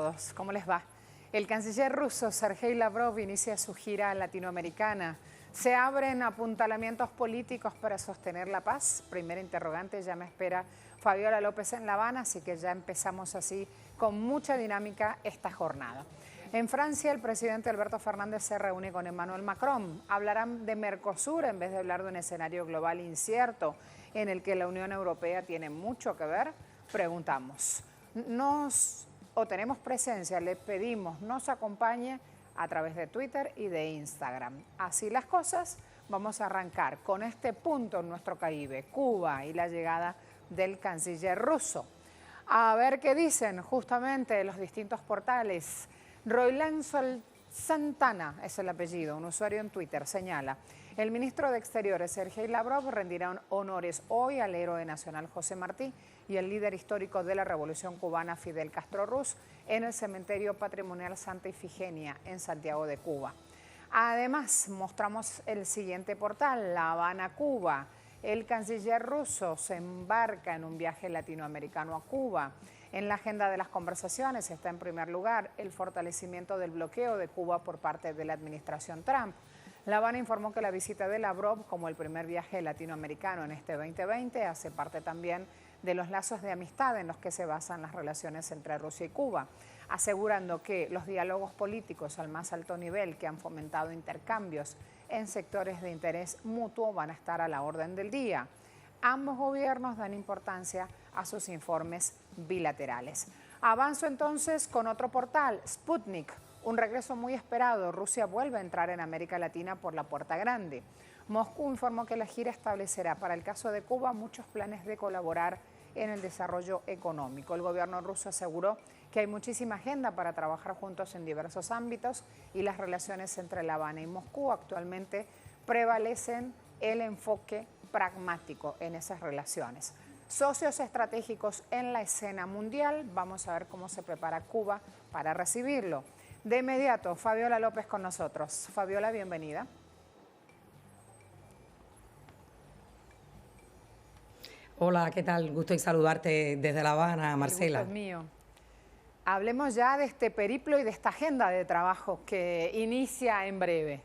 todos, ¿cómo les va? El canciller ruso Sergei Lavrov inicia su gira latinoamericana. ¿Se abren apuntalamientos políticos para sostener la paz? Primera interrogante, ya me espera Fabiola López en La Habana, así que ya empezamos así con mucha dinámica esta jornada. En Francia, el presidente Alberto Fernández se reúne con Emmanuel Macron. Hablarán de Mercosur en vez de hablar de un escenario global incierto en el que la Unión Europea tiene mucho que ver. Preguntamos, tenemos presencia, le pedimos nos acompañe a través de Twitter y de Instagram. Así las cosas, vamos a arrancar con este punto en nuestro Caribe, Cuba y la llegada del canciller ruso. A ver qué dicen justamente los distintos portales. Roilán Santana es el apellido, un usuario en Twitter señala: el ministro de Exteriores Sergei Lavrov rendirá honores hoy al héroe nacional José Martí y el líder histórico de la Revolución Cubana Fidel Castro Ruz en el cementerio patrimonial Santa Ifigenia en Santiago de Cuba. Además, mostramos el siguiente portal, La Habana, Cuba. El canciller ruso se embarca en un viaje latinoamericano a Cuba. En la agenda de las conversaciones está en primer lugar el fortalecimiento del bloqueo de Cuba por parte de la administración Trump. La Habana informó que la visita de Lavrov, como el primer viaje latinoamericano en este 2020, hace parte también de los lazos de amistad en los que se basan las relaciones entre Rusia y Cuba, asegurando que los diálogos políticos al más alto nivel que han fomentado intercambios en sectores de interés mutuo van a estar a la orden del día. Ambos gobiernos dan importancia a sus informes bilaterales. Avanzo entonces con otro portal, Sputnik. Un regreso muy esperado. Rusia vuelve a entrar en América Latina por la puerta grande. Moscú informó que la gira establecerá para el caso de Cuba muchos planes de colaborar en el desarrollo económico. El gobierno ruso aseguró que hay muchísima agenda para trabajar juntos en diversos ámbitos y las relaciones entre La Habana y Moscú actualmente prevalecen el enfoque pragmático en esas relaciones. Socios estratégicos en la escena mundial. Vamos a ver cómo se prepara Cuba para recibirlo. De inmediato, Fabiola López con nosotros. Fabiola, bienvenida. Hola, ¿qué tal? Gusto en saludarte desde La Habana, Marcela. El gusto es mío. Hablemos ya de este periplo y de esta agenda de trabajo que inicia en breve.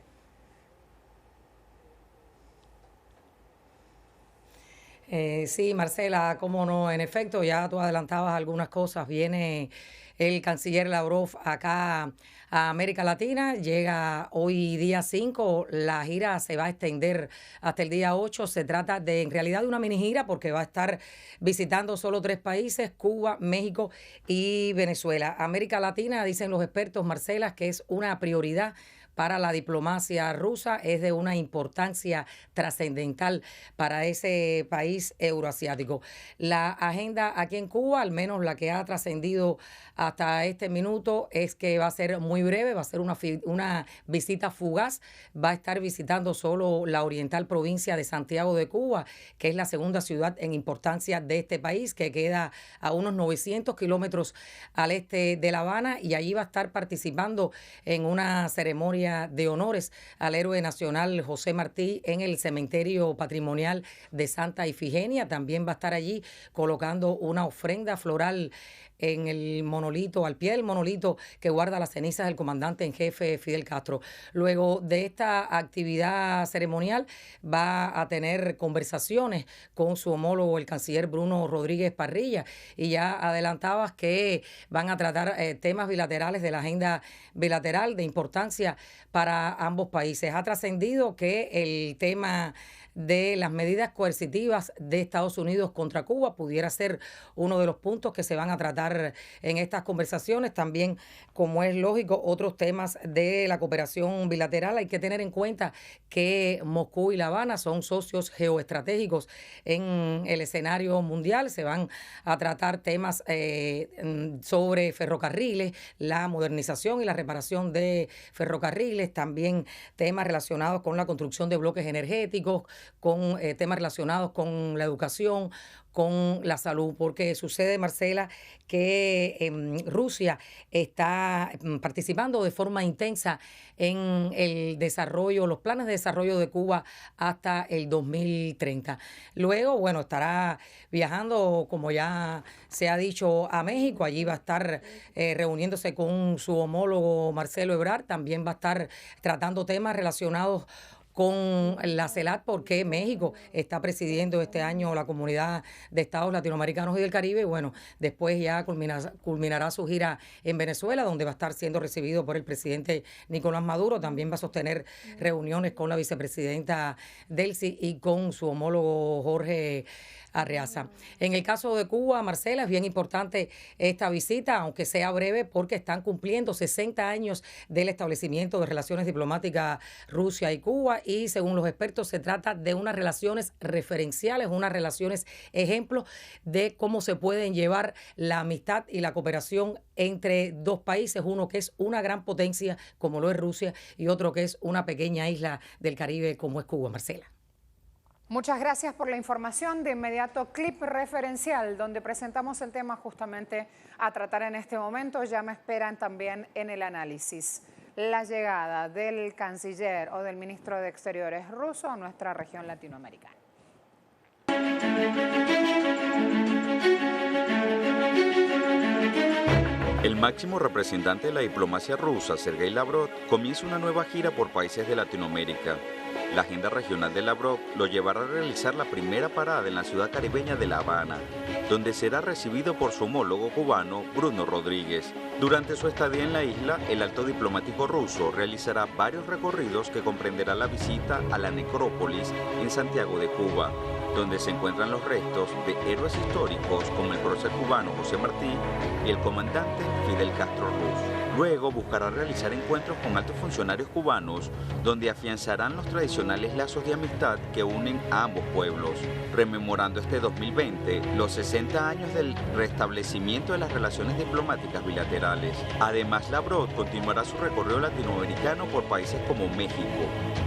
Sí, Marcela, cómo no, en efecto, ya tú adelantabas algunas cosas. Viene el canciller Lavrov acá a América Latina, llega hoy día 5, la gira se va a extender hasta el día 8. Se trata en realidad de una mini gira porque va a estar visitando solo 3 países, Cuba, México y Venezuela. América Latina, dicen los expertos, Marcela, que es una prioridad para la diplomacia rusa, es de una importancia trascendental para ese país euroasiático. La agenda aquí en Cuba, al menos la que ha trascendido hasta este minuto, es que va a ser muy breve, va a ser una visita fugaz. Va a estar visitando solo la oriental provincia de Santiago de Cuba, que es la segunda ciudad en importancia de este país, que queda a unos 900 kilómetros al este de La Habana, y allí va a estar participando en una ceremonia de honores al héroe nacional José Martí en el cementerio patrimonial de Santa Ifigenia. También va a estar allí colocando una ofrenda floral en el monolito, al pie del monolito que guarda las cenizas del comandante en jefe Fidel Castro. Luego de esta actividad ceremonial va a tener conversaciones con su homólogo, el canciller Bruno Rodríguez Parrilla, y ya adelantabas que van a tratar temas bilaterales de la agenda bilateral de importancia para ambos países. Ha trascendido que el tema de las medidas coercitivas de Estados Unidos contra Cuba pudiera ser uno de los puntos que se van a tratar en estas conversaciones. También, como es lógico, otros temas de la cooperación bilateral. Hay que tener en cuenta que Moscú y La Habana son socios geoestratégicos en el escenario mundial. Se van a tratar temas sobre ferrocarriles, la modernización y la reparación de ferrocarriles, también temas relacionados con la construcción de bloques energéticos, con temas relacionados con la educación, con la salud, porque sucede, Marcela, que Rusia está participando de forma intensa en el desarrollo, los planes de desarrollo de Cuba hasta el 2030. Luego, bueno, estará viajando, como ya se ha dicho, a México. Allí va a estar reuniéndose con su homólogo Marcelo Ebrard. También va a estar tratando temas relacionados con la CELAC, porque México está presidiendo este año la Comunidad de Estados Latinoamericanos y del Caribe. Bueno, después ya culminará su gira en Venezuela, donde va a estar siendo recibido por el presidente Nicolás Maduro. También va a sostener reuniones con la vicepresidenta Delcy y con su homólogo Jorge Arreaza. En el caso de Cuba, Marcela, es bien importante esta visita, aunque sea breve, porque están cumpliendo 60 años del establecimiento de relaciones diplomáticas Rusia y Cuba, y según los expertos se trata de unas relaciones referenciales, unas relaciones ejemplos de cómo se pueden llevar la amistad y la cooperación entre dos países, uno que es una gran potencia como lo es Rusia y otro que es una pequeña isla del Caribe como es Cuba, Marcela. Muchas gracias por la información. De inmediato, clip referencial, donde presentamos el tema justamente a tratar en este momento. Ya me esperan también en el análisis la llegada del canciller o del ministro de Exteriores ruso a nuestra región latinoamericana. El máximo representante de la diplomacia rusa, Sergei Lavrov, comienza una nueva gira por países de Latinoamérica. La agenda regional de Lavrov lo llevará a realizar la primera parada en la ciudad caribeña de La Habana, donde será recibido por su homólogo cubano, Bruno Rodríguez. Durante su estadía en la isla, el alto diplomático ruso realizará varios recorridos que comprenderá la visita a la necrópolis en Santiago de Cuba, donde se encuentran los restos de héroes históricos como el prócer cubano José Martí y el comandante Fidel Castro Ruz. Luego buscará realizar encuentros con altos funcionarios cubanos, donde afianzarán los tradicionales lazos de amistad que unen a ambos pueblos, rememorando este 2020 los 60 años del restablecimiento de las relaciones diplomáticas bilaterales. Además, Lavrov continuará su recorrido latinoamericano por países como México,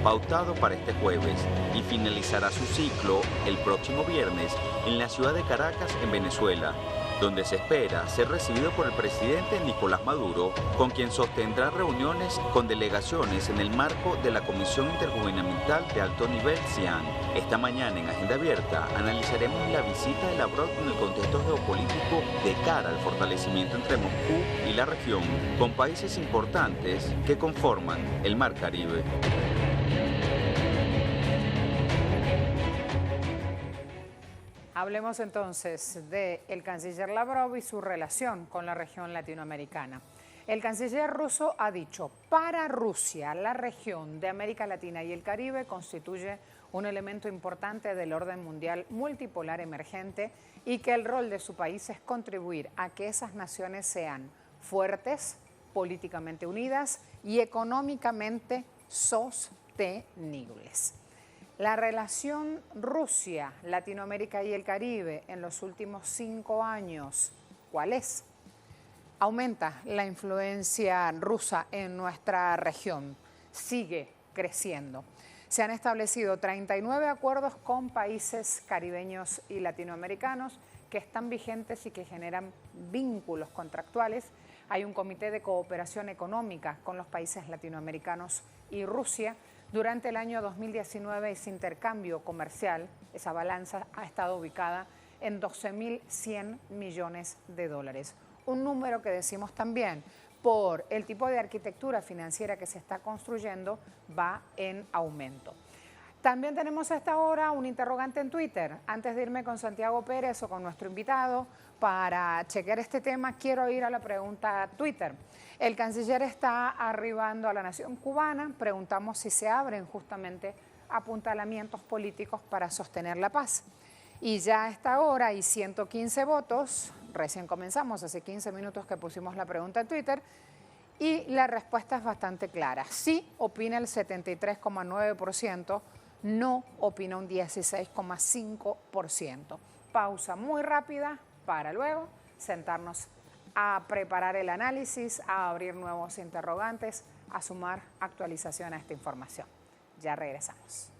pautado para este jueves, y finalizará su ciclo el próximo viernes en la ciudad de Caracas, en Venezuela, donde se espera ser recibido por el presidente Nicolás Maduro, con quien sostendrá reuniones con delegaciones en el marco de la Comisión Intergubernamental de Alto Nivel CIAN. Esta mañana en Agenda Abierta analizaremos la visita de Lavrov en el contexto geopolítico de cara al fortalecimiento entre Moscú y la región, con países importantes que conforman el Mar Caribe. Hablemos entonces del canciller Lavrov y su relación con la región latinoamericana. El canciller ruso ha dicho, para Rusia, la región de América Latina y el Caribe constituye un elemento importante del orden mundial multipolar emergente y que el rol de su país es contribuir a que esas naciones sean fuertes, políticamente unidas y económicamente sostenibles. La relación Rusia, Latinoamérica y el Caribe en los últimos 5 años, ¿cuál es? Aumenta la influencia rusa en nuestra región, sigue creciendo. Se han establecido 39 acuerdos con países caribeños y latinoamericanos que están vigentes y que generan vínculos contractuales. Hay un comité de cooperación económica con los países latinoamericanos y Rusia. Durante el año 2019 ese intercambio comercial, esa balanza ha estado ubicada en 12.100 millones de dólares. Un número que decimos también, por el tipo de arquitectura financiera que se está construyendo, va en aumento. También tenemos a esta hora un interrogante en Twitter. Antes de irme con Santiago Pérez o con nuestro invitado para chequear este tema, quiero ir a la pregunta Twitter. El canciller está arribando a la nación cubana. Preguntamos si se abren justamente apuntalamientos políticos para sostener la paz. Y ya a esta hora hay 115 votos. Recién comenzamos, hace 15 minutos que pusimos la pregunta en Twitter. Y la respuesta es bastante clara. Sí opina el 73,9%, no opina un 16,5%. Pausa muy rápida para luego sentarnos a preparar el análisis, a abrir nuevos interrogantes, a sumar actualización a esta información. Ya regresamos.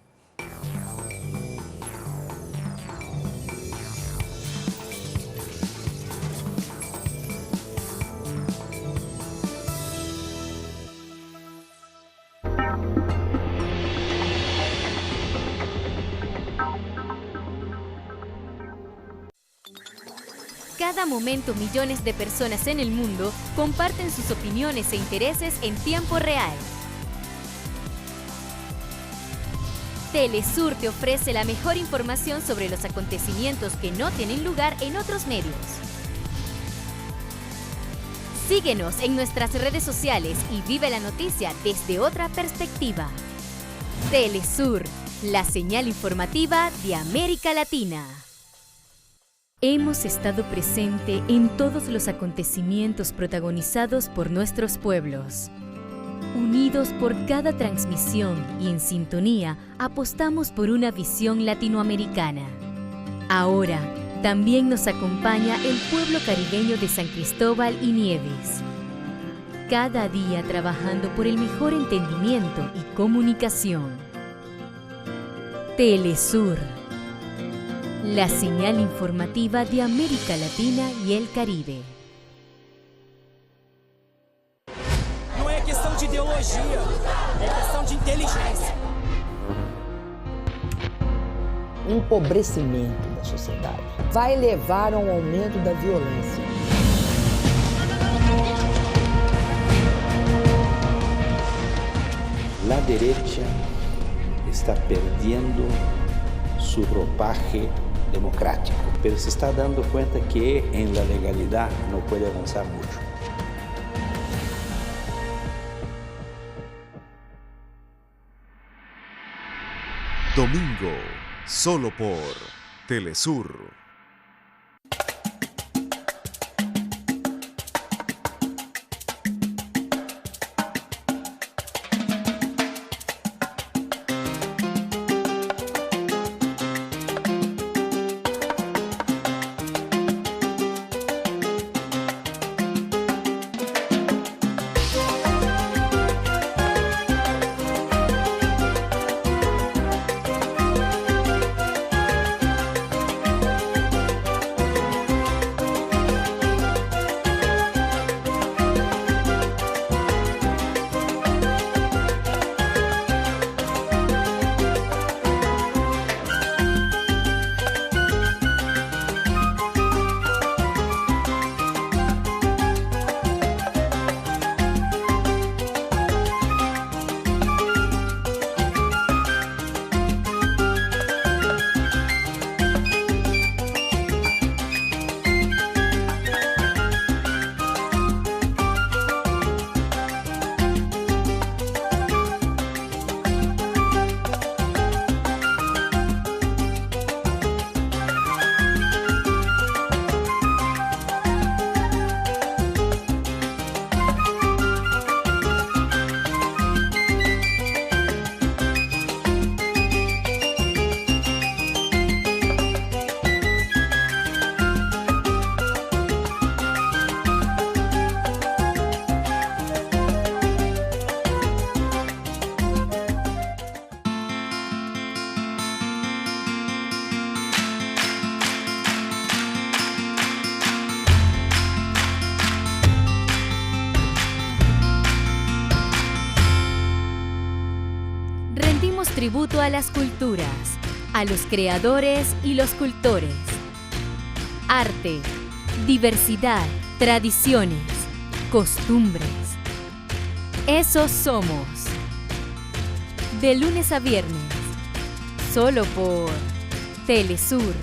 cada momento millones de personas en el mundo comparten sus opiniones e intereses en tiempo real. Telesur te ofrece la mejor información sobre los acontecimientos que no tienen lugar en otros medios. Síguenos en nuestras redes sociales y vive la noticia desde otra perspectiva. Telesur, la señal informativa de América Latina. Hemos estado presente en todos los acontecimientos protagonizados por nuestros pueblos. Unidos por cada transmisión y en sintonía, apostamos por una visión latinoamericana. Ahora, también nos acompaña el pueblo caribeño de San Cristóbal y Nieves. Cada día trabajando por el mejor entendimiento y comunicación. Telesur, la señal informativa de América Latina y el Caribe. Não é questão de ideologia, é questão de inteligência. O empobrecimento da sociedade vai levar a um aumento da violência. La derecha está perdiendo su ropaje democrático, pero se está dando cuenta que en la legalidad no puede avanzar mucho. Domingo, solo por Telesur. Tributo a las culturas, a los creadores y los cultores. Arte, diversidad, tradiciones, costumbres. Esos somos. De lunes a viernes, solo por Telesur.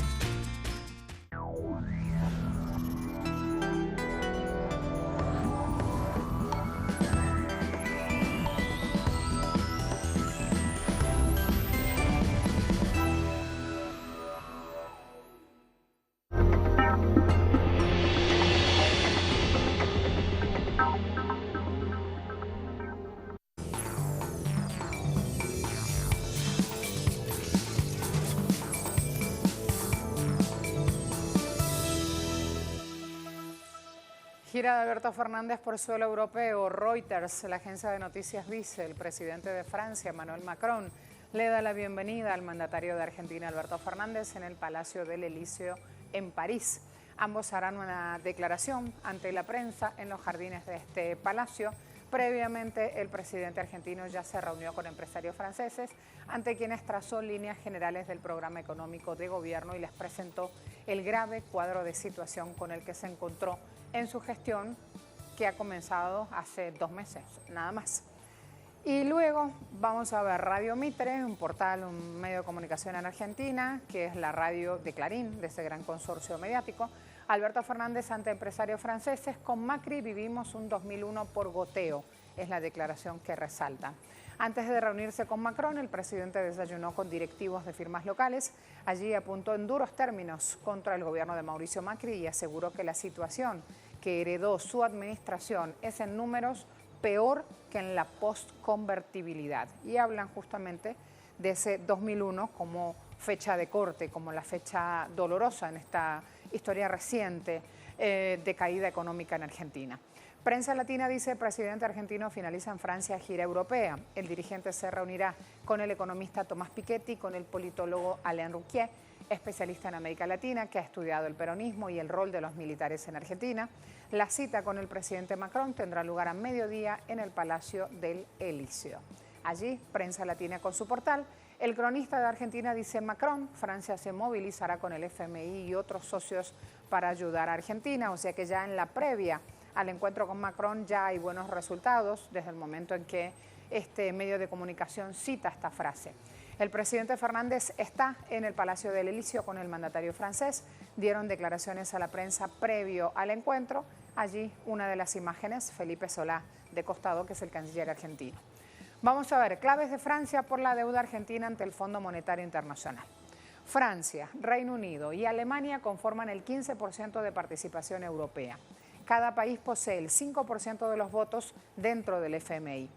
Gira de Alberto Fernández por suelo europeo. Reuters, la agencia de noticias dice, el presidente de Francia, Emmanuel Macron, le da la bienvenida al mandatario de Argentina, Alberto Fernández, en el Palacio del Elíseo en París. Ambos harán una declaración ante la prensa en los jardines de este palacio. Previamente, el presidente argentino ya se reunió con empresarios franceses, ante quienes trazó líneas generales del programa económico de gobierno y les presentó el grave cuadro de situación con el que se encontró en su gestión, que ha comenzado hace 2 meses, nada más. Y luego vamos a ver Radio Mitre, un portal, un medio de comunicación en Argentina, que es la radio de Clarín, de ese gran consorcio mediático. Alberto Fernández ante empresarios franceses: con Macri vivimos un 2001 por goteo, es la declaración que resalta. Antes de reunirse con Macron, el presidente desayunó con directivos de firmas locales. Allí apuntó en duros términos contra el gobierno de Mauricio Macri y aseguró que la situación que heredó su administración es en números peor que en la postconvertibilidad. Y hablan justamente de ese 2001 como fecha de corte, como la fecha dolorosa en esta historia reciente de caída económica en Argentina. Prensa Latina dice: el presidente argentino finaliza en Francia gira europea. El dirigente se reunirá con el economista Tomás Piketty y con el politólogo Alain Rouquier, especialista en América Latina, que ha estudiado el peronismo y el rol de los militares en Argentina. La cita con el presidente Macron tendrá lugar a mediodía en el Palacio del Elíseo. Allí, Prensa Latina con su portal: el cronista de Argentina dice: Macron, Francia se movilizará con el FMI y otros socios para ayudar a Argentina. O sea que ya en la previa al encuentro con Macron ya hay buenos resultados desde el momento en que este medio de comunicación cita esta frase. El presidente Fernández está en el Palacio del Elíseo con el mandatario francés. Dieron declaraciones a la prensa previo al encuentro. Allí una de las imágenes, Felipe Solá de costado, que es el canciller argentino. Vamos a ver, claves de Francia por la deuda argentina ante el Fondo Monetario Internacional. Francia, Reino Unido y Alemania conforman el 15% de participación europea. Cada país posee el 5% de los votos dentro del FMI.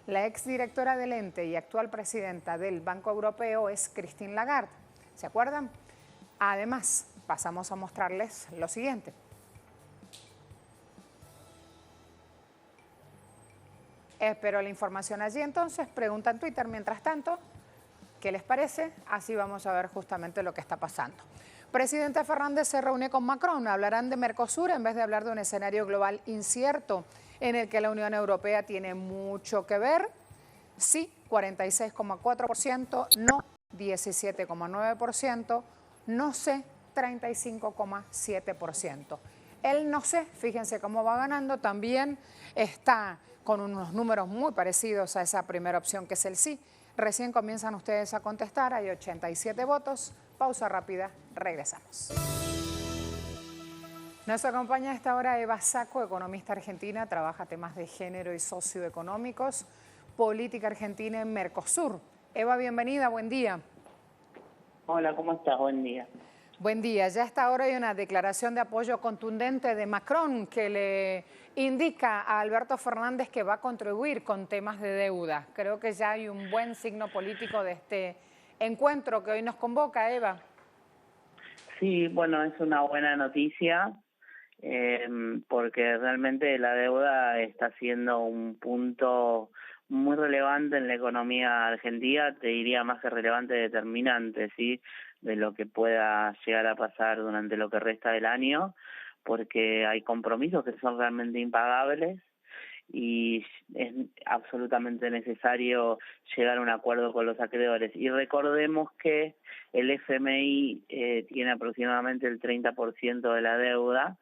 La exdirectora del ente y actual presidenta del Banco Europeo es Christine Lagarde. ¿Se acuerdan? Además, pasamos a mostrarles lo siguiente. Espero la información allí entonces. Pregunta en Twitter mientras tanto. ¿Qué les parece? Así vamos a ver justamente lo que está pasando. Presidente Fernández se reúne con Macron. Hablarán de Mercosur en vez de hablar de un escenario global incierto en el que la Unión Europea tiene mucho que ver. Sí, 46,4%, no, 17,9%, no sé, 35,7%. El no sé, fíjense cómo va ganando, también está con unos números muy parecidos a esa primera opción que es el sí. Recién comienzan ustedes a contestar, hay 87 votos. Pausa rápida, regresamos. Nos acompaña a esta hora Eva Sacco, economista argentina, trabaja temas de género y socioeconómicos, política argentina en Mercosur. Eva, bienvenida, buen día. Hola, ¿cómo estás? Buen día. Buen día. Ya a esta hora hay una declaración de apoyo contundente de Macron que le indica a Alberto Fernández que va a contribuir con temas de deuda. Creo que ya hay un buen signo político de este encuentro que hoy nos convoca, Eva. Sí, bueno, es una buena noticia porque realmente la deuda está siendo un punto muy relevante en la economía argentina, te diría más que relevante, determinante, ¿sí?, de lo que pueda llegar a pasar durante lo que resta del año, porque hay compromisos que son realmente impagables y es absolutamente necesario llegar a un acuerdo con los acreedores. Y recordemos que el FMI tiene aproximadamente el 30% de la deuda,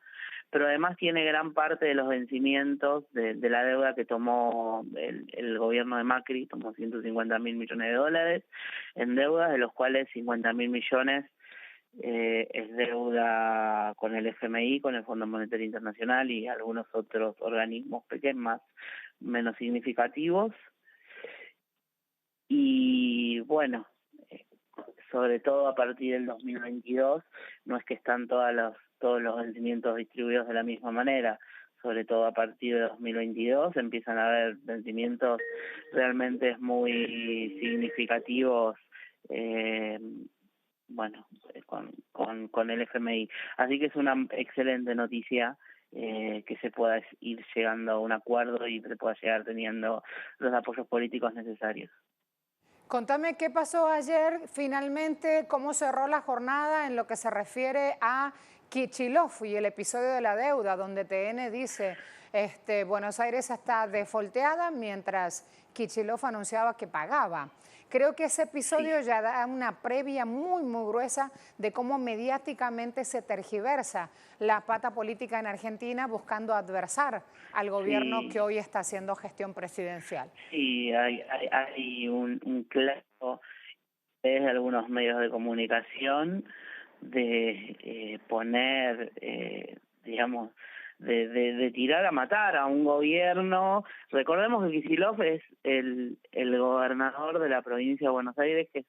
pero además tiene gran parte de los vencimientos de la deuda que tomó el gobierno de Macri, tomó 150.000 millones de dólares en deudas, de los cuales 50.000 millones es deuda con el FMI, con el Fondo Monetario Internacional y algunos otros organismos pequeños, menos significativos. Y bueno, sobre todo a partir del 2022, no es que están todos los vencimientos distribuidos de la misma manera, sobre todo a partir de 2022 empiezan a haber vencimientos realmente muy significativos, con el FMI. Así que es una excelente noticia que se pueda ir llegando a un acuerdo y se pueda llegar teniendo los apoyos políticos necesarios. Contame qué pasó ayer, finalmente, cómo cerró la jornada en lo que se refiere a Kicillof y el episodio de la deuda, donde TN dice Buenos Aires está defolteada mientras Kicillof anunciaba que pagaba. Creo que ese episodio ya da una previa muy, muy gruesa de cómo mediáticamente se tergiversa la pata política en Argentina buscando adversar al gobierno que hoy está haciendo gestión presidencial. Sí, hay un claro de algunos medios de comunicación de poner, digamos, de tirar a matar a un gobierno. Recordemos que Kicillof es el gobernador de la provincia de Buenos Aires, que es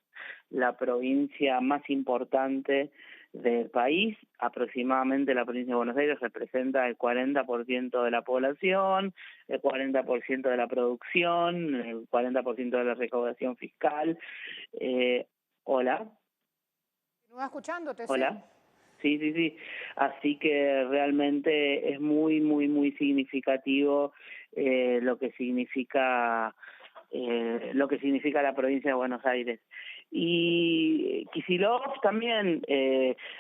la provincia más importante del país. Aproximadamente la provincia de Buenos Aires representa el 40% de la población, el 40% de la producción, el 40% de la recaudación fiscal. Hola. ¿Continúa escuchándote? Hola. Sí. Así que realmente es muy, muy, muy significativo lo que significa la provincia de Buenos Aires. Y Kicillof también,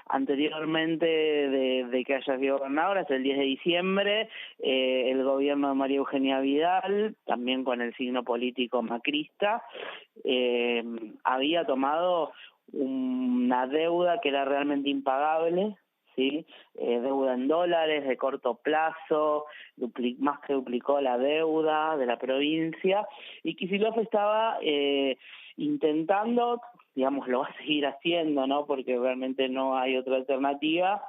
anteriormente de que haya sido gobernador, hasta el 10 de diciembre, el gobierno de María Eugenia Vidal, también con el signo político macrista, había tomado una deuda que era realmente impagable, ¿sí? Deuda en dólares de corto plazo, más que duplicó la deuda de la provincia, y Kicillof estaba intentando, digamos, lo va a seguir haciendo, ¿no? Porque realmente no hay otra alternativa,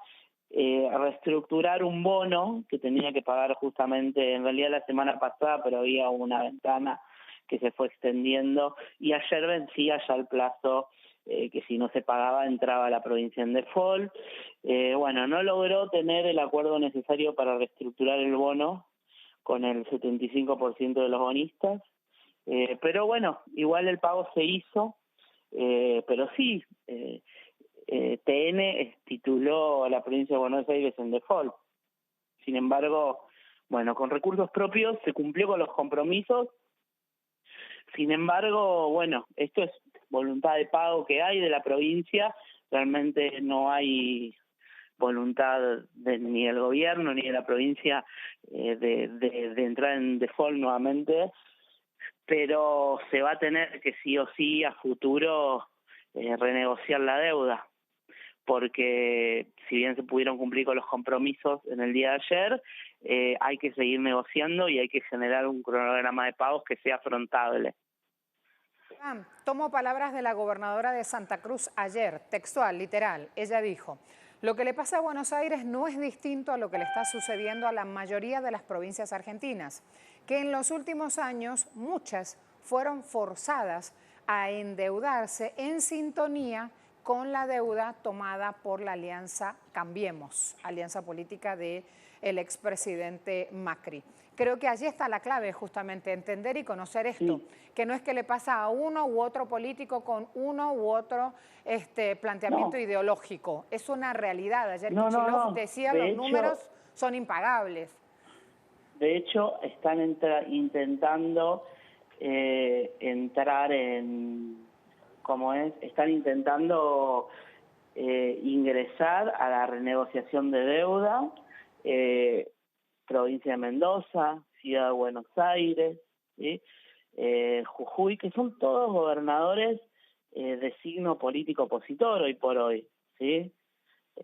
reestructurar un bono que tenía que pagar justamente, en realidad la semana pasada, pero había una ventana que se fue extendiendo, y ayer vencía ya el plazo que si no se pagaba entraba la provincia en default. No logró tener el acuerdo necesario para reestructurar el bono con el 75% de los bonistas, pero bueno, igual el pago se hizo, pero sí, TN tituló a la provincia de Buenos Aires en default. Sin embargo, bueno, con recursos propios se cumplió con los compromisos. Sin embargo, bueno, esto es voluntad de pago que hay de la provincia, realmente no hay voluntad ni del gobierno ni de la provincia de entrar en default nuevamente, pero se va a tener que sí o sí a futuro renegociar la deuda, porque si bien se pudieron cumplir con los compromisos en el día de ayer, hay que seguir negociando y hay que generar un cronograma de pagos que sea afrontable. Tomo palabras de la gobernadora de Santa Cruz ayer, textual, literal. Ella dijo: lo que le pasa a Buenos Aires no es distinto a lo que le está sucediendo a la mayoría de las provincias argentinas, que en los últimos años muchas fueron forzadas a endeudarse en sintonía con la deuda tomada por la alianza Cambiemos, alianza política del expresidente Macri. Creo que allí está la clave, justamente, entender y conocer esto, que no es que le pasa a uno u otro político con uno u otro planteamiento ideológico, es una realidad. Ayer Kicillof decía los números son impagables. De hecho, están intentando entrar en, están intentando ingresar a la renegociación de deuda, provincia de Mendoza, Ciudad de Buenos Aires, ¿sí? Jujuy, que son todos gobernadores de signo político opositor hoy por hoy, ¿sí?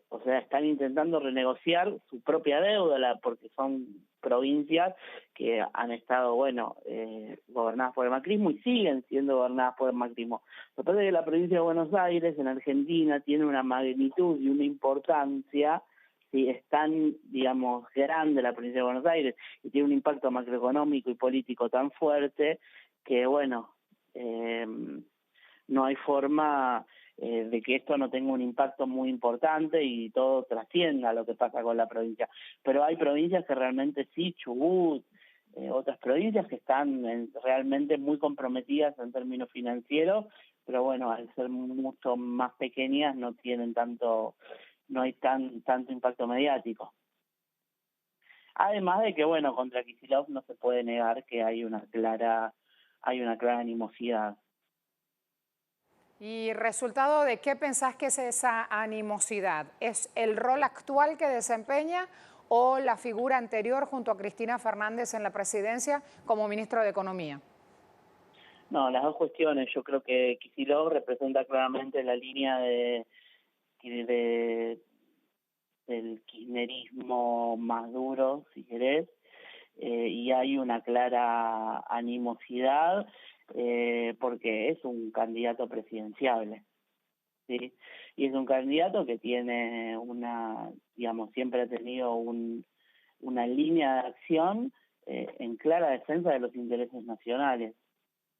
O sea, están intentando renegociar su propia deuda, porque son provincias que han estado, gobernadas por el macrismo y siguen siendo gobernadas por el macrismo. Lo que pasa es que la provincia de Buenos Aires, en Argentina, tiene una magnitud y una importancia, ¿sí? Es tan, digamos, grande la provincia de Buenos Aires y tiene un impacto macroeconómico y político tan fuerte que, no hay forma de que esto no tenga un impacto muy importante y todo trascienda lo que pasa con la provincia. Pero hay provincias que realmente sí, Chubut, otras provincias que están realmente muy comprometidas en términos financieros, pero al ser mucho más pequeñas no tienen no hay tanto impacto mediático. Además de que, contra Kicillof no se puede negar que hay una clara animosidad. ¿Y resultado de qué pensás que es esa animosidad? ¿Es el rol actual que desempeña o la figura anterior junto a Cristina Fernández en la presidencia como ministro de Economía? No, las dos cuestiones. Yo creo que Kicillof representa claramente la línea del kirchnerismo más duro, si querés, y hay una clara animosidad porque es un candidato presidenciable, ¿sí? Y es un candidato que tiene siempre ha tenido una línea de acción en clara defensa de los intereses nacionales,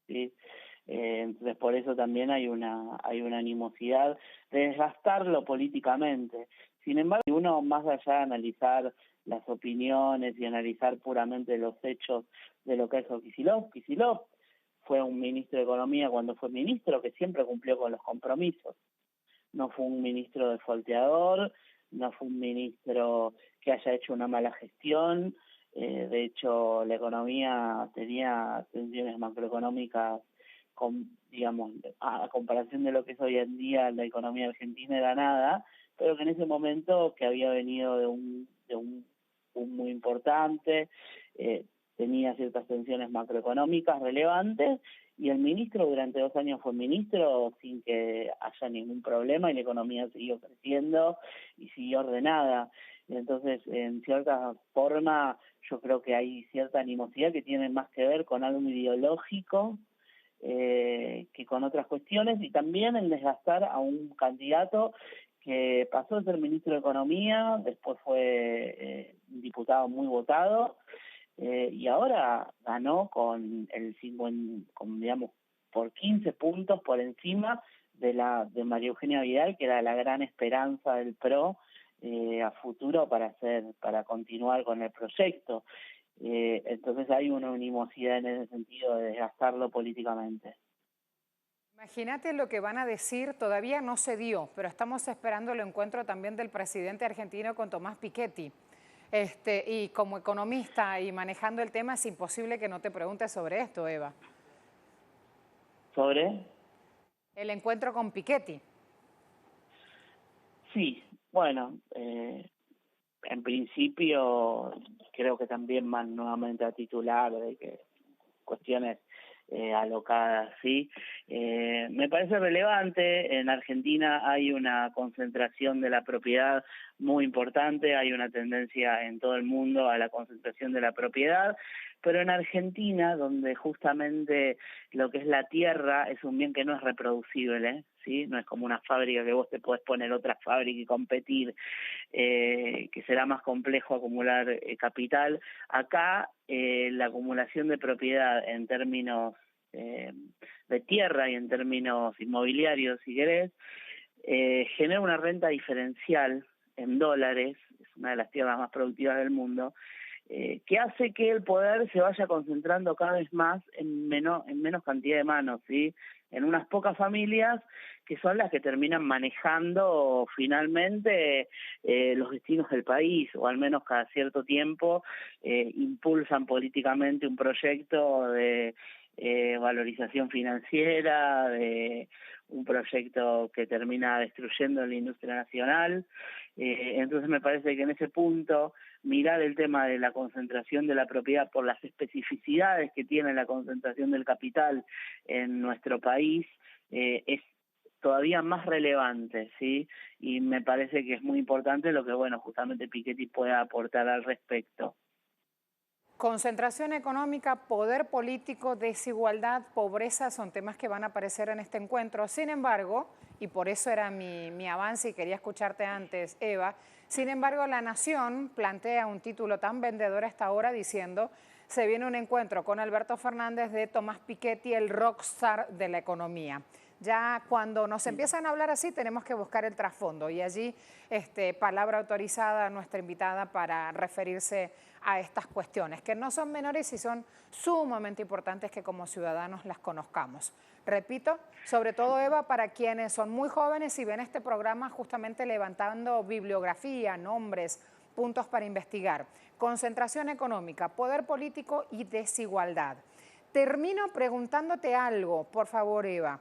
¿sí? Entonces por eso también hay una animosidad de desgastarlo políticamente. Sin embargo, si uno, más allá de analizar las opiniones y analizar puramente los hechos de lo que hizo Kicillof fue un ministro de Economía cuando fue ministro que siempre cumplió con los compromisos. No fue un ministro defolteador, no fue un ministro que haya hecho una mala gestión. De hecho, la economía tenía tensiones macroeconómicas, a comparación de lo que es hoy en día la economía argentina era nada, pero que en ese momento, que había venido de un boom muy importante, tenía ciertas tensiones macroeconómicas relevantes, y el ministro durante 2 años fue ministro sin que haya ningún problema y la economía siguió creciendo y siguió ordenada. Entonces, en cierta forma, yo creo que hay cierta animosidad que tiene más que ver con algo ideológico que con otras cuestiones, y también el desgastar a un candidato que pasó de ser ministro de Economía, después fue un diputado muy votado, y ahora ganó por 15 puntos por encima de María Eugenia Vidal, que era la gran esperanza del PRO a futuro para continuar con el proyecto. Entonces hay una animosidad en ese sentido de desgastarlo políticamente. Imagínate lo que van a decir, todavía no se dio, pero estamos esperando el encuentro también del presidente argentino con Tomás Piketty. Y como economista y manejando el tema, es imposible que no te preguntes sobre esto, Eva. ¿Sobre? El encuentro con Piketty. Sí, bueno, en principio creo que también van nuevamente a titular de que cuestiones alocadas, ¿sí? Me parece relevante. En Argentina hay una concentración de la propiedad muy importante, hay una tendencia en todo el mundo a la concentración de la propiedad, pero en Argentina, donde justamente lo que es la tierra es un bien que no es reproducible, ¿sí? No es como una fábrica que vos te podés poner otra fábrica y competir, que será más complejo acumular capital. Acá la acumulación de propiedad en términos de tierra y en términos inmobiliarios, si querés, genera una renta diferencial en dólares, es una de las tierras más productivas del mundo, que hace que el poder se vaya concentrando cada vez más en menos cantidad de manos, ¿sí? En unas pocas familias que son las que terminan manejando finalmente los destinos del país, o al menos cada cierto tiempo impulsan políticamente un proyecto de valorización financiera, de un proyecto que termina destruyendo la industria nacional. Entonces me parece que en ese punto mirar el tema de la concentración de la propiedad por las especificidades que tiene la concentración del capital en nuestro país es todavía más relevante, ¿sí? Y me parece que es muy importante lo que, justamente Piketty pueda aportar al respecto. Concentración económica, poder político, desigualdad, pobreza son temas que van a aparecer en este encuentro. Sin embargo, y por eso era mi avance y quería escucharte antes, Eva, sin embargo, La Nación plantea un título tan vendedor hasta ahora diciendo: se viene un encuentro con Alberto Fernández de Tomás Piketty, el rockstar de la economía. Ya cuando nos empiezan a hablar así tenemos que buscar el trasfondo, y allí palabra autorizada a nuestra invitada para referirse a estas cuestiones, que no son menores y son sumamente importantes que como ciudadanos las conozcamos. Repito, sobre todo, Eva, para quienes son muy jóvenes y ven este programa justamente levantando bibliografía, nombres, puntos para investigar. Concentración económica, poder político y desigualdad. Termino preguntándote algo, por favor, Eva.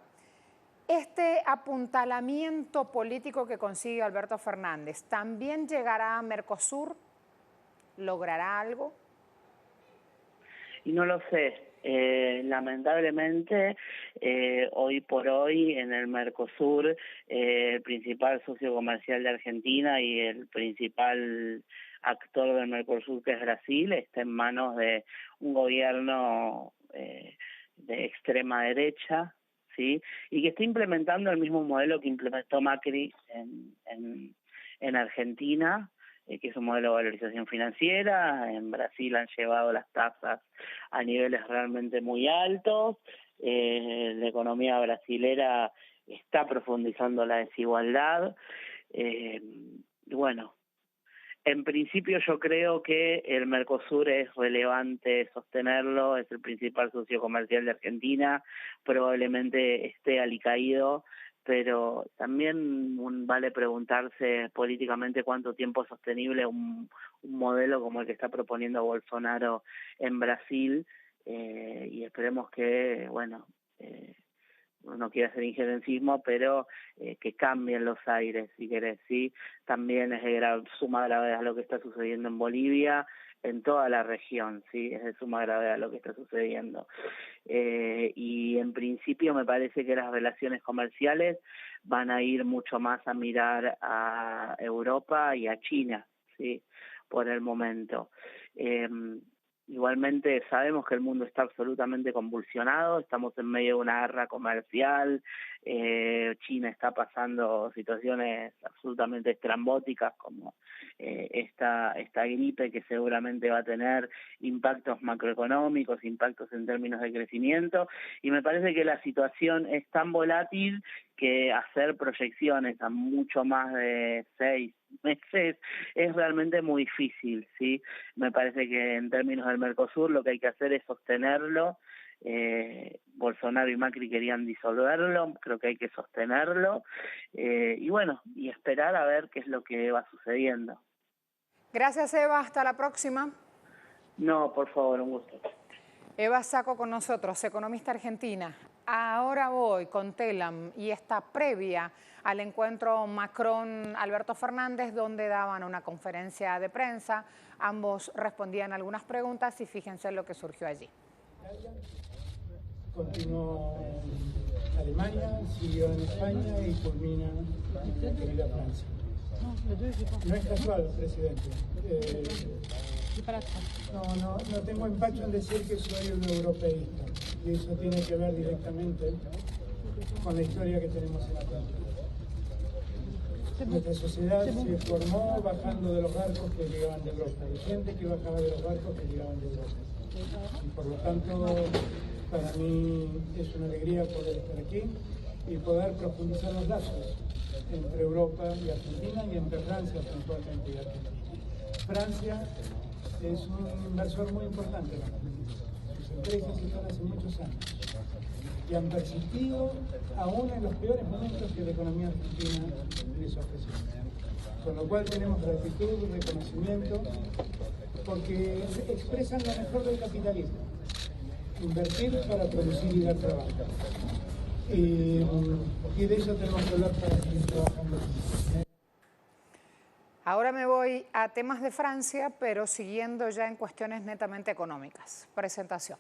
Este apuntalamiento político que consigue Alberto Fernández, ¿también llegará a Mercosur? ¿Logrará algo? Y no lo sé. Lamentablemente, hoy por hoy en el Mercosur, el principal socio comercial de Argentina y el principal actor del Mercosur, que es Brasil, está en manos de un gobierno de extrema derecha, ¿sí? Y que está implementando el mismo modelo que implementó Macri en Argentina, que es un modelo de valorización financiera. En Brasil han llevado las tasas a niveles realmente muy altos. La economía brasilera está profundizando la desigualdad. Y bueno, en principio yo creo que el Mercosur es relevante sostenerlo, es el principal socio comercial de Argentina, probablemente esté alicaído, pero también vale preguntarse políticamente cuánto tiempo es sostenible un modelo como el que está proponiendo Bolsonaro en Brasil, y esperemos que, bueno, no quiero hacer injerencismo, pero que cambien los aires, si querés, ¿sí? También es de suma gravedad lo que está sucediendo en Bolivia, en toda la región, ¿sí? Es de suma gravedad lo que está sucediendo. Y en principio me parece que las relaciones comerciales van a ir mucho más a mirar a Europa y a China, ¿sí? Por el momento. Igualmente sabemos que el mundo está absolutamente convulsionado, estamos en medio de una guerra comercial, China está pasando situaciones absolutamente estrambóticas como esta gripe que seguramente va a tener impactos macroeconómicos, impactos en términos de crecimiento, y me parece que la situación es tan volátil que hacer proyecciones a mucho más de 6 meses es realmente muy difícil, ¿sí? Me parece que en términos del Mercosur lo que hay que hacer es sostenerlo. Bolsonaro y Macri querían disolverlo, creo que hay que sostenerlo, y bueno, y esperar a ver qué es lo que va sucediendo. Gracias, Eva, hasta la próxima. No, por favor, un gusto. Eva Sacco con nosotros, economista argentina. Ahora voy con Telam y esta previa al encuentro Macron-Alberto Fernández, donde daban una conferencia de prensa. Ambos respondían algunas preguntas y fíjense lo que surgió allí. Continuó Alemania, siguió en España y culmina en la querida Francia. No es casual, presidente. No tengo empacho en decir que soy un europeísta, y eso tiene que ver directamente con la historia que tenemos en Atlántico. Nuestra sociedad se formó bajando de los barcos que llegaban de Europa, de gente que bajaba de los barcos que llegaban de Europa. Y por lo tanto, para mí es una alegría poder estar aquí y poder profundizar los lazos entre Europa y Argentina y entre Francia puntualmente y Argentina. Francia es un inversor muy importante en Argentina. Sus empresas están hace muchos años y han persistido aún en los peores momentos que la economía argentina les ofreció. Con lo cual tenemos gratitud, reconocimiento, porque expresan lo mejor del capitalismo. Invertir para producir y dar trabajo. Y de eso tenemos que hablar para seguir trabajando. Ahora me voy a temas de Francia, pero siguiendo ya en cuestiones netamente económicas. Presentación.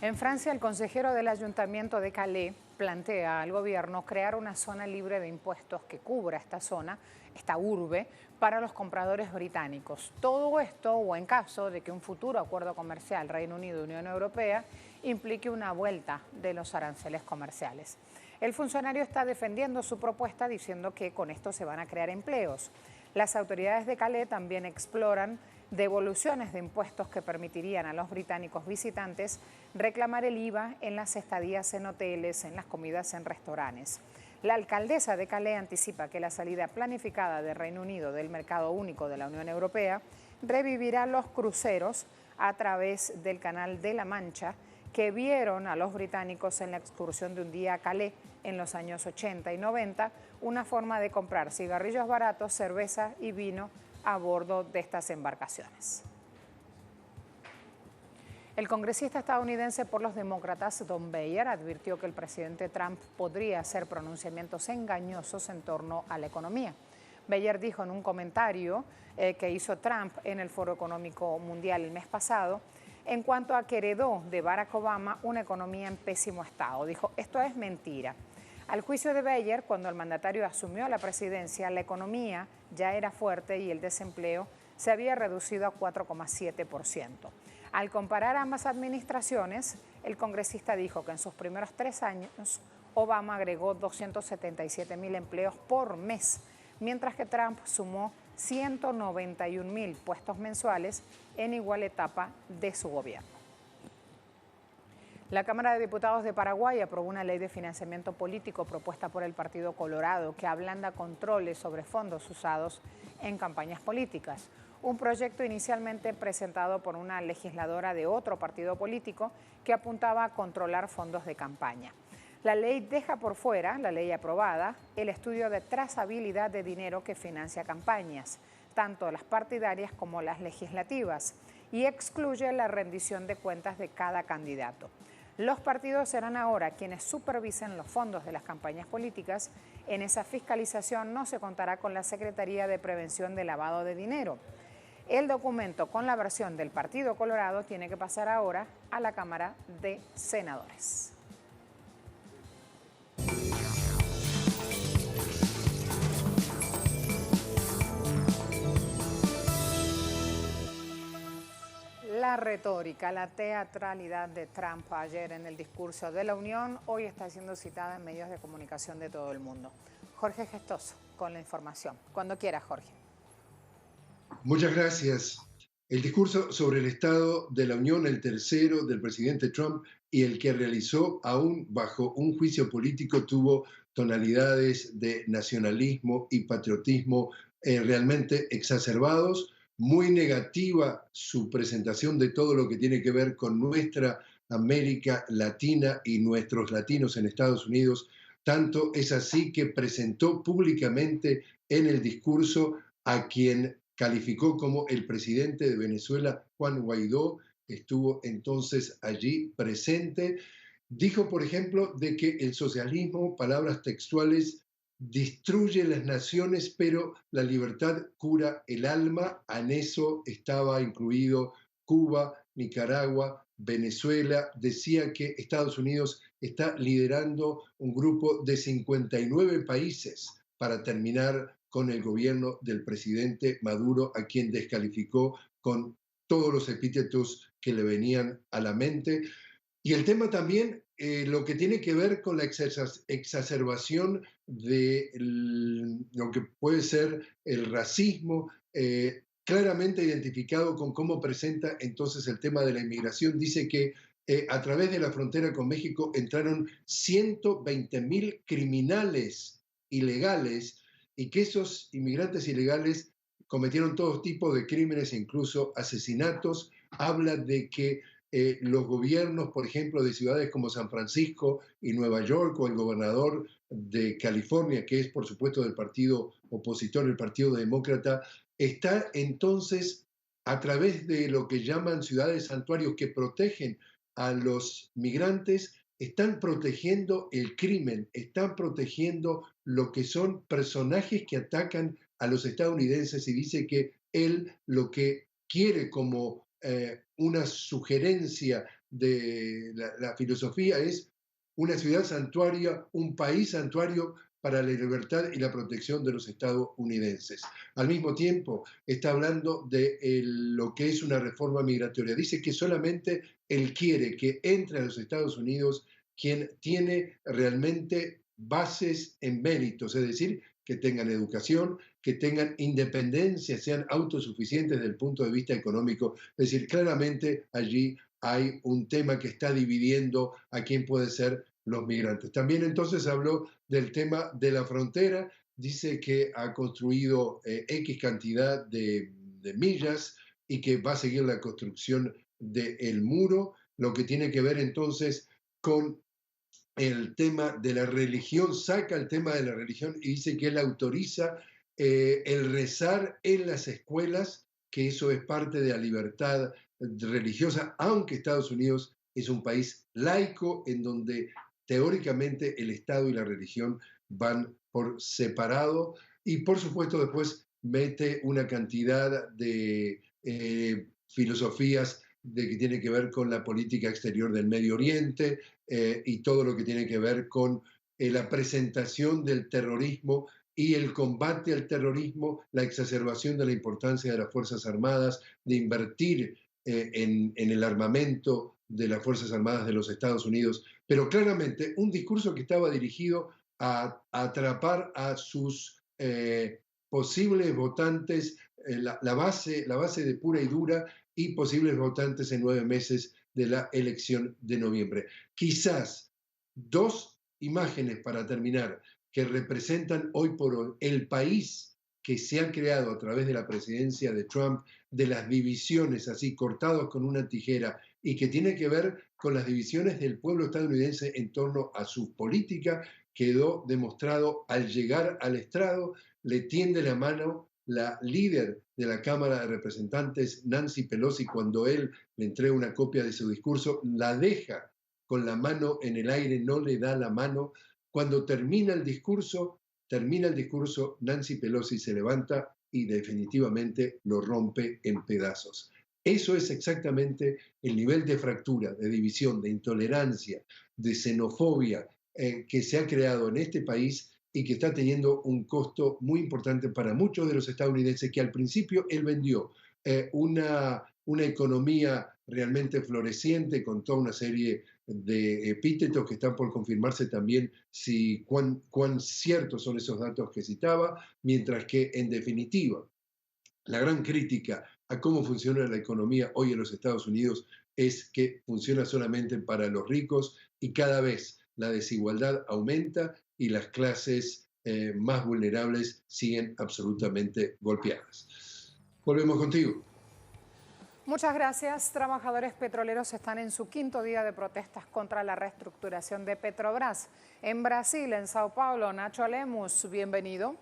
En Francia, el consejero del Ayuntamiento de Calais plantea al gobierno crear una zona libre de impuestos que cubra esta zona, esta urbe, para los compradores británicos. Todo esto, o en caso de que un futuro acuerdo comercial Reino Unido-Unión Europea implique una vuelta de los aranceles comerciales. El funcionario está defendiendo su propuesta diciendo que con esto se van a crear empleos. Las autoridades de Calais también exploran devoluciones de impuestos que permitirían a los británicos visitantes reclamar el IVA en las estadías en hoteles, en las comidas en restaurantes. La alcaldesa de Calais anticipa que la salida planificada del Reino Unido del mercado único de la Unión Europea revivirá los cruceros a través del Canal de la Mancha que vieron a los británicos en la excursión de un día a Calais en los años 80 y 90, una forma de comprar cigarrillos baratos, cerveza y vino a bordo de estas embarcaciones. El congresista estadounidense por los demócratas, Don Beyer, advirtió que el presidente Trump podría hacer pronunciamientos engañosos en torno a la economía. Beyer dijo en un comentario que hizo Trump en el Foro Económico Mundial el mes pasado, en cuanto a que heredó de Barack Obama una economía en pésimo estado. Dijo, esto es mentira. Al juicio de Beyer, cuando el mandatario asumió la presidencia, la economía ya era fuerte y el desempleo se había reducido a 4,7%. Al comparar ambas administraciones, el congresista dijo que en sus primeros 3 años Obama agregó 277.000 empleos por mes, mientras que Trump sumó 191.000 puestos mensuales en igual etapa de su gobierno. La Cámara de Diputados de Paraguay aprobó una ley de financiamiento político propuesta por el Partido Colorado que ablanda controles sobre fondos usados en campañas políticas. Un proyecto inicialmente presentado por una legisladora de otro partido político que apuntaba a controlar fondos de campaña. La ley deja por fuera, la ley aprobada, el estudio de trazabilidad de dinero que financia campañas, tanto las partidarias como las legislativas, y excluye la rendición de cuentas de cada candidato. Los partidos serán ahora quienes supervisen los fondos de las campañas políticas. En esa fiscalización no se contará con la Secretaría de Prevención de Lavado de Dinero. El documento con la versión del Partido Colorado tiene que pasar ahora a la Cámara de Senadores. La retórica, la teatralidad de Trump ayer en el discurso de la Unión, hoy está siendo citada en medios de comunicación de todo el mundo. Jorge Gestoso, con la información. Cuando quiera, Jorge. Muchas gracias. El discurso sobre el Estado de la Unión, el tercero del presidente Trump y el que realizó aún bajo un juicio político, tuvo tonalidades de nacionalismo y patriotismo realmente exacerbados. Muy negativa su presentación de todo lo que tiene que ver con nuestra América Latina y nuestros latinos en Estados Unidos. Tanto es así que presentó públicamente en el discurso a quien calificó como el presidente de Venezuela, Juan Guaidó. Estuvo entonces allí presente. Dijo, por ejemplo, de que el socialismo, palabras textuales, destruye las naciones, pero la libertad cura el alma. En eso estaba incluido Cuba, Nicaragua, Venezuela. Decía que Estados Unidos está liderando un grupo de 59 países para terminar con el gobierno del presidente Maduro, a quien descalificó con todos los epítetos que le venían a la mente. Y el tema también, lo que tiene que ver con la exacerbación de lo que puede ser el racismo, claramente identificado con cómo presenta entonces el tema de la inmigración. Dice que a través de la frontera con México entraron 120.000 criminales ilegales y que esos inmigrantes ilegales cometieron todo tipo de crímenes, incluso asesinatos. Habla de que los gobiernos, por ejemplo, de ciudades como San Francisco y Nueva York, o el gobernador de California, que es por supuesto del partido opositor, el Partido Demócrata, está entonces a través de lo que llaman ciudades santuarios que protegen a los migrantes, están protegiendo el crimen, están protegiendo lo que son personajes que atacan a los estadounidenses, y dice que él lo que quiere como una sugerencia de la filosofía es una ciudad santuaria, un país santuario para la libertad y la protección de los estadounidenses. Al mismo tiempo, está hablando de lo que es una reforma migratoria. Dice que solamente él quiere que entre a los Estados Unidos quien tiene realmente bases en méritos, es decir, que tengan educación, que tengan independencia, sean autosuficientes desde el punto de vista económico. Es decir, claramente allí hay un tema que está dividiendo a quién pueden ser los migrantes. También entonces habló del tema de la frontera. Dice que ha construido X cantidad de millas y que va a seguir la construcción del muro, lo que tiene que ver entonces con el tema de la religión. Saca el tema de la religión y dice que él autoriza el rezar en las escuelas que eso es parte de la libertad religiosa, aunque Estados Unidos es un país laico en donde teóricamente el Estado y la religión van por separado, y por supuesto después mete una cantidad de filosofías que tiene que ver con la política exterior del Medio Oriente y todo lo que tiene que ver con la presentación del terrorismo y el combate al terrorismo, la exacerbación de la importancia de las Fuerzas Armadas, de invertir en el armamento de las Fuerzas Armadas de los Estados Unidos, pero claramente un discurso que estaba dirigido a atrapar a sus posibles votantes, la base de pura y dura, y posibles votantes en 9 meses de la elección de noviembre. Quizás 2 imágenes para terminar que representan hoy por hoy el país que se ha creado a través de la presidencia de Trump, de las divisiones así cortados con una tijera, y que tiene que ver con las divisiones del pueblo estadounidense en torno a su política, quedó demostrado al llegar al estrado. Le tiende la mano la líder de la Cámara de Representantes, Nancy Pelosi, cuando él le entrega una copia de su discurso, la deja con la mano en el aire, no le da la mano. Cuando termina el discurso, Nancy Pelosi se levanta y definitivamente lo rompe en pedazos. Eso es exactamente el nivel de fractura, de división, de intolerancia, de xenofobia que se ha creado en este país y que está teniendo un costo muy importante para muchos de los estadounidenses, que al principio él vendió una economía realmente floreciente con toda una serie de epítetos que están por confirmarse también si cuán ciertos son esos datos que citaba, mientras que en definitiva la gran crítica a cómo funciona la economía hoy en los Estados Unidos es que funciona solamente para los ricos y cada vez la desigualdad aumenta y las clases más vulnerables siguen absolutamente golpeadas. Volvemos contigo. Muchas gracias. Trabajadores petroleros están en su 5º día de protestas contra la reestructuración de Petrobras. En Brasil, en Sao Paulo, Nacho Lemus, bienvenido.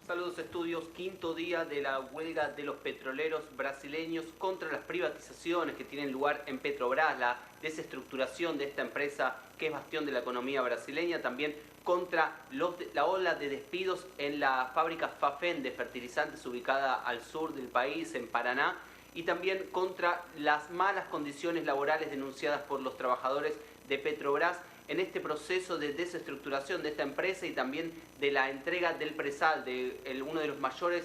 Saludos estudios, 5º día de la huelga de los petroleros brasileños contra las privatizaciones que tienen lugar en Petrobras, la desestructuración de esta empresa que es bastión de la economía brasileña, también contra la ola de despidos en la fábrica Fafen de fertilizantes ubicada al sur del país, en Paraná, y también contra las malas condiciones laborales denunciadas por los trabajadores de Petrobras en este proceso de desestructuración de esta empresa y también de la entrega del presal, de uno de los mayores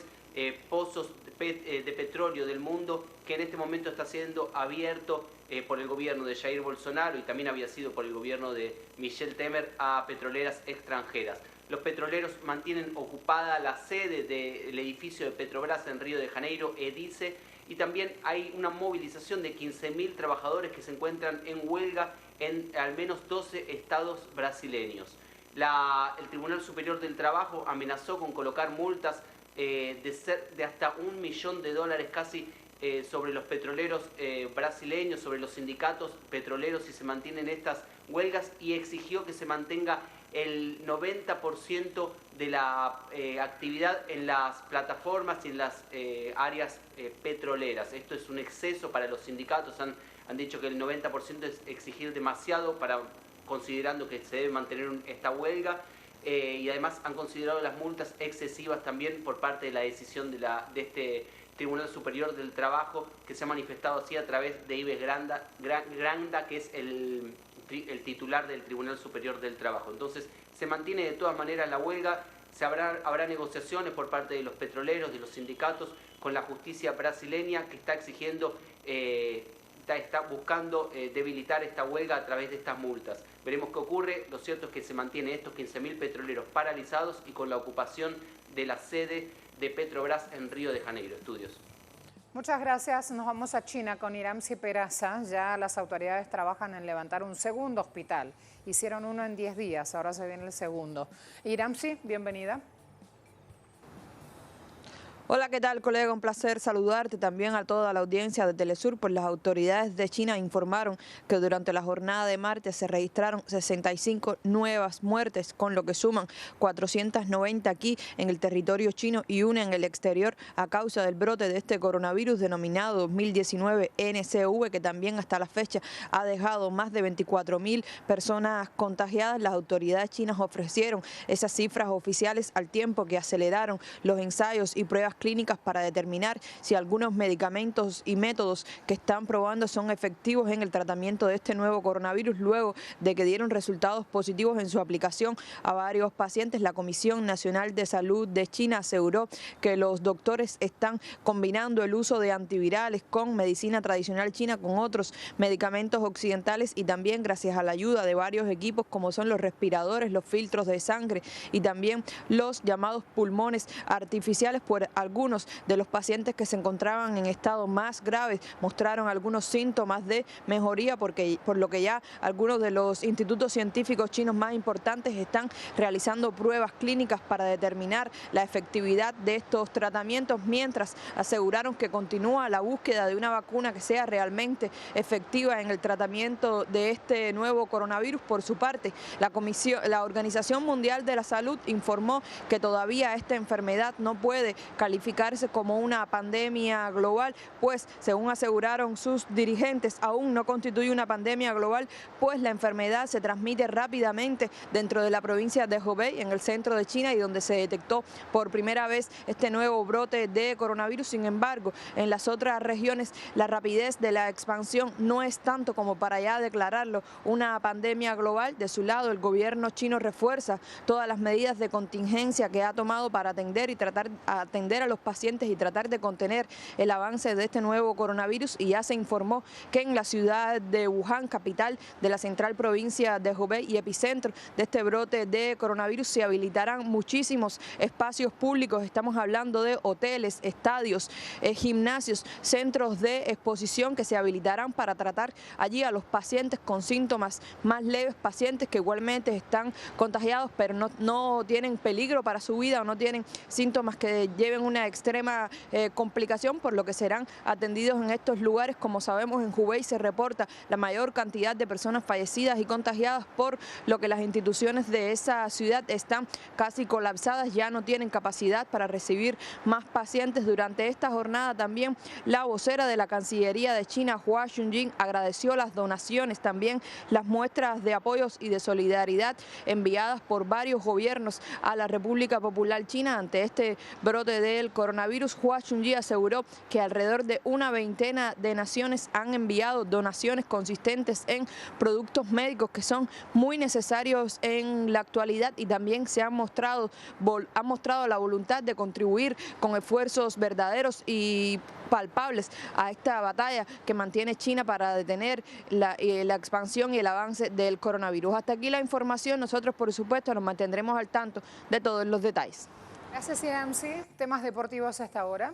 pozos de petróleo del mundo, que en este momento está siendo abierto por el gobierno de Jair Bolsonaro y también había sido por el gobierno de Michel Temer a petroleras extranjeras. Los petroleros mantienen ocupada la sede del edificio de Petrobras en Río de Janeiro, EDICE, y también hay una movilización de 15.000 trabajadores que se encuentran en huelga en al menos 12 estados brasileños. El Tribunal Superior del Trabajo amenazó con colocar multas de hasta $1 millón casi sobre los petroleros brasileños, sobre los sindicatos petroleros si se mantienen estas huelgas, y exigió que se mantenga el 90% de la actividad en las plataformas y en las áreas petroleras. Esto es un exceso para los sindicatos, han dicho que el 90% es exigir demasiado considerando que se debe mantener esta huelga, y además han considerado las multas excesivas también por parte de la decisión de este Tribunal Superior del Trabajo, que se ha manifestado así a través de Ives Granda, que es el titular del Tribunal Superior del Trabajo. Entonces se mantiene de todas maneras la huelga, habrá negociaciones por parte de los petroleros, de los sindicatos, con la justicia brasileña, que está exigiendo, está buscando debilitar esta huelga a través de estas multas. Veremos qué ocurre. Lo cierto es que se mantiene estos 15.000 petroleros paralizados y con la ocupación de la sede de Petrobras en Río de Janeiro. Estudios. Muchas gracias. Nos vamos a China con Iramsi Peraza. Ya las autoridades trabajan en levantar un segundo hospital. Hicieron uno en 10 días, ahora se viene el segundo. Iramsi, bienvenida. Hola, ¿qué tal, colega? Un placer saludarte, también a toda la audiencia de Telesur. Pues las autoridades de China informaron que durante la jornada de martes se registraron 65 nuevas muertes, con lo que suman 490 aquí en el territorio chino y una en el exterior a causa del brote de este coronavirus denominado 2019 NCV, que también hasta la fecha ha dejado más de 24.000 personas contagiadas. Las autoridades chinas ofrecieron esas cifras oficiales al tiempo que aceleraron los ensayos y pruebas clínicas para determinar si algunos medicamentos y métodos que están probando son efectivos en el tratamiento de este nuevo coronavirus, luego de que dieron resultados positivos en su aplicación a varios pacientes. La Comisión Nacional de Salud de China aseguró que los doctores están combinando el uso de antivirales con medicina tradicional china con otros medicamentos occidentales, y también gracias a la ayuda de varios equipos como son los respiradores, los filtros de sangre y también los llamados pulmones artificiales. Por algunos de los pacientes que se encontraban en estado más graves mostraron algunos síntomas de mejoría, por lo que ya algunos de los institutos científicos chinos más importantes están realizando pruebas clínicas para determinar la efectividad de estos tratamientos, mientras aseguraron que continúa la búsqueda de una vacuna que sea realmente efectiva en el tratamiento de este nuevo coronavirus. Por su parte, la Organización Mundial de la Salud informó que todavía esta enfermedad no puede calificarse como una pandemia global, pues según aseguraron sus dirigentes, aún no constituye una pandemia global, pues la enfermedad se transmite rápidamente dentro de la provincia de Hubei, en el centro de China, y donde se detectó por primera vez este nuevo brote de coronavirus. Sin embargo, en las otras regiones la rapidez de la expansión no es tanto como para ya declararlo una pandemia global. De su lado, el gobierno chino refuerza todas las medidas de contingencia que ha tomado para atender a los pacientes y tratar de contener el avance de este nuevo coronavirus, y ya se informó que en la ciudad de Wuhan, capital de la central provincia de Hubei y epicentro de este brote de coronavirus, se habilitarán muchísimos espacios públicos. Estamos hablando de hoteles, estadios, gimnasios, centros de exposición que se habilitarán para tratar allí a los pacientes con síntomas más leves, pacientes que igualmente están contagiados pero no tienen peligro para su vida o no tienen síntomas que lleven una extrema complicación, por lo que serán atendidos en estos lugares. Como sabemos, en Hubei se reporta la mayor cantidad de personas fallecidas y contagiadas, por lo que las instituciones de esa ciudad están casi colapsadas, ya no tienen capacidad para recibir más pacientes. Durante esta jornada también la vocera de la Cancillería de China, Hua Chunying, agradeció las donaciones, también las muestras de apoyos y de solidaridad enviadas por varios gobiernos a la República Popular China ante este brote del coronavirus. Hua Chunying aseguró que alrededor de una veintena de naciones han enviado donaciones consistentes en productos médicos que son muy necesarios en la actualidad, y también se han mostrado la voluntad de contribuir con esfuerzos verdaderos y palpables a esta batalla que mantiene China para detener la expansión y el avance del coronavirus. Hasta aquí la información. Nosotros, por supuesto, nos mantendremos al tanto de todos los detalles. Gracias, IAMSI. Temas deportivos hasta ahora.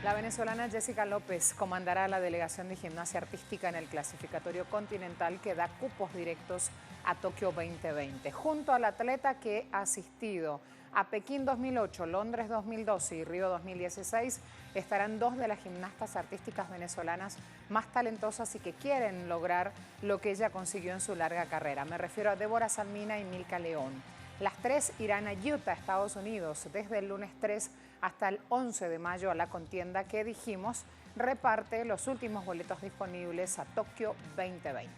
La venezolana Jessica López comandará la delegación de gimnasia artística en el clasificatorio continental que da cupos directos a Tokio 2020. Junto al atleta que ha asistido a Pekín 2008, Londres 2012 y Río 2016, estarán dos de las gimnastas artísticas venezolanas más talentosas y que quieren lograr lo que ella consiguió en su larga carrera. Me refiero a Débora Salmina y Milka León. Las tres irán a Utah, Estados Unidos, desde el lunes 3 hasta el 11 de mayo a la contienda que dijimos reparte los últimos boletos disponibles a Tokio 2020.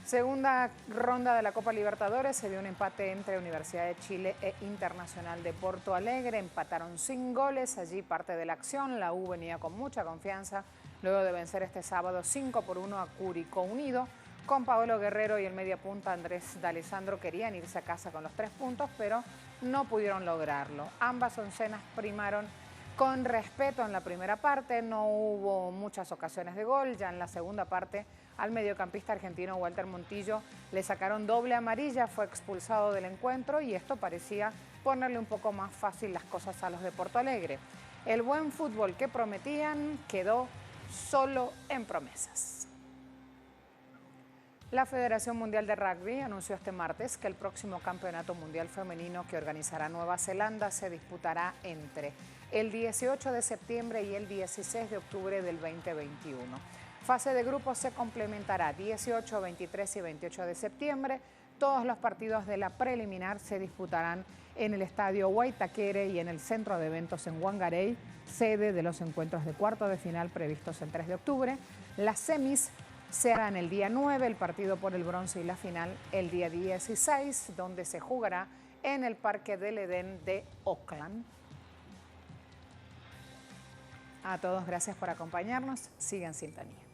Segunda ronda de la Copa Libertadores, se dio un empate entre Universidad de Chile e Internacional de Porto Alegre. Empataron sin goles, allí parte de la acción. La U venía con mucha confianza luego de vencer este sábado 5-1 a Curicó Unido. Con Paolo Guerrero y el mediapunta Andrés D'Alessandro querían irse a casa con los 3 puntos, pero no pudieron lograrlo. Ambas oncenas primaron con respeto en la primera parte, no hubo muchas ocasiones de gol. Ya en la segunda parte, al mediocampista argentino Walter Montillo le sacaron doble amarilla, fue expulsado del encuentro y esto parecía ponerle un poco más fácil las cosas a los de Porto Alegre. El buen fútbol que prometían quedó solo en promesas. La Federación Mundial de Rugby anunció este martes que el próximo Campeonato Mundial Femenino que organizará Nueva Zelanda se disputará entre el 18 de septiembre y el 16 de octubre del 2021. Fase de grupos se complementará 18, 23 y 28 de septiembre. Todos los partidos de la preliminar se disputarán en el estadio Waitakere y en el centro de eventos en Whangarei, sede de los encuentros de cuarto de final previstos el 3 de octubre. Las semis se harán el día 9, el partido por el bronce y la final el día 16, donde se jugará en el Parque del Edén de Auckland. A todos, gracias por acompañarnos. Sigan en sintonía.